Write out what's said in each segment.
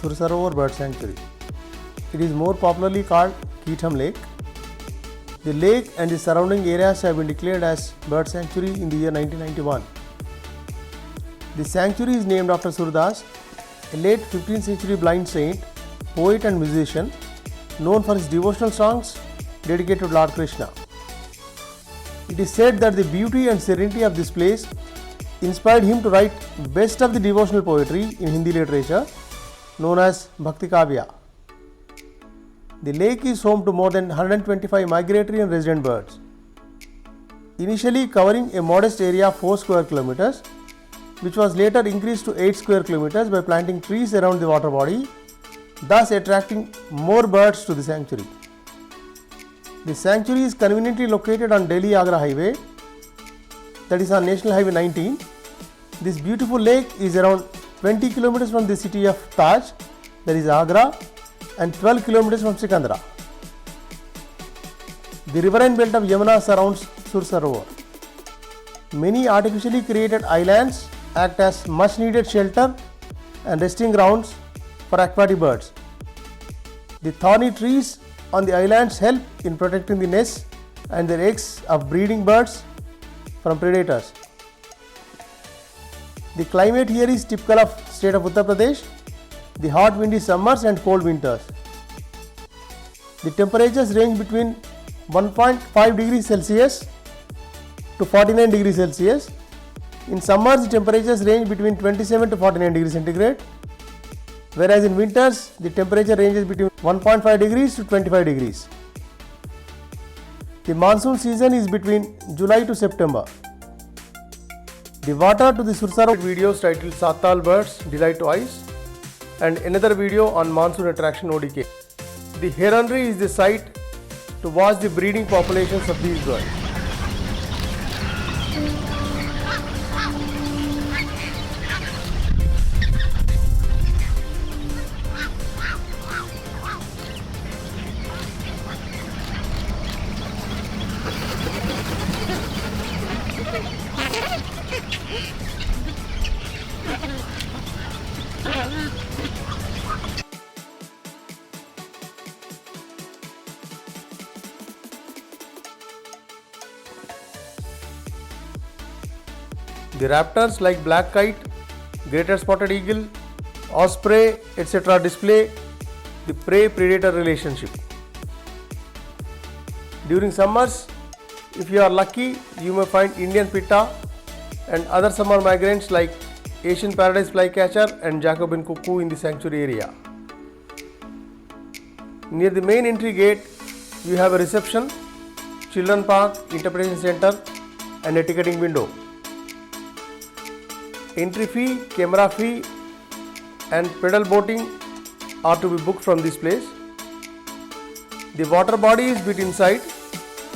Sur Sarovar Bird Sanctuary. It is more popularly called Keetham Lake. The lake and the surrounding areas have been declared as Bird Sanctuary in the year 1991. The sanctuary is named after Surdas, a late 15th century blind saint, poet and musician known for his devotional songs dedicated to Lord Krishna. It is said that the beauty and serenity of this place inspired him to write best of the devotional poetry in Hindi literature known as Bhakti Kavya. The lake is home to more than 125 migratory and resident birds. Initially covering a modest area of 4 square kilometers, which was later increased to 8 square kilometers by planting trees around the water body, thus attracting more birds to the sanctuary. The sanctuary is conveniently located on Delhi-Agra highway, that is on National Highway 19. This beautiful lake is around 20 kilometers from the city of Taj, that is Agra, and 12 kilometers from Sikandra. The riverine belt of Yamuna surrounds Sur Sarovar. Many artificially created islands act as much needed shelter and resting grounds for aquatic birds. The thorny trees on the islands help in protecting the nests and their eggs of breeding birds from predators. The climate here is typical of state of Uttar Pradesh, the hot windy summers and cold winters. The temperatures range between 1.5 degrees Celsius to 49 degrees Celsius. In summers, the temperatures range between 27 to 49 degrees centigrade, whereas in winters, the temperature ranges between 1.5 degrees to 25 degrees. The monsoon season is between July to September. The water to the Sur Sarovar videos titled Satal Birds Delight to Eyes and another video on monsoon attraction ODK. The heronry is the site to watch the breeding populations of these birds. The raptors like black kite, greater spotted eagle, osprey, etc. display the prey-predator relationship. During summers, if you are lucky, you may find Indian pitta and other summer migrants like Asian paradise flycatcher and Jacobin cuckoo in the sanctuary area. Near the main entry gate, you have a reception, children park, interpretation center and a ticketing window. Entry fee, camera fee and pedal boating are to be booked from this place. The water body is built inside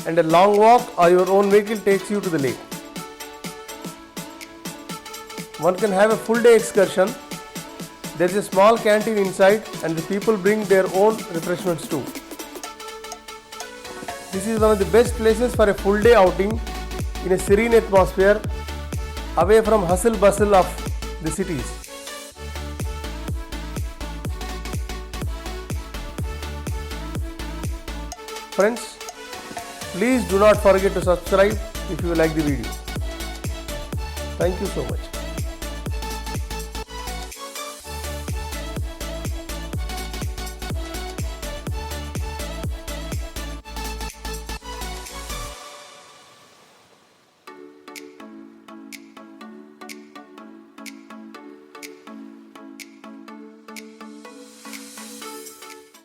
and a long walk or your own vehicle takes you to the lake. One can have a full day excursion. There is a small canteen inside and the people bring their own refreshments too. This is one of the best places for a full day outing in a serene atmosphere away from hustle bustle of the cities. Friends, please do not forget to subscribe if you like the video. Thank you so much.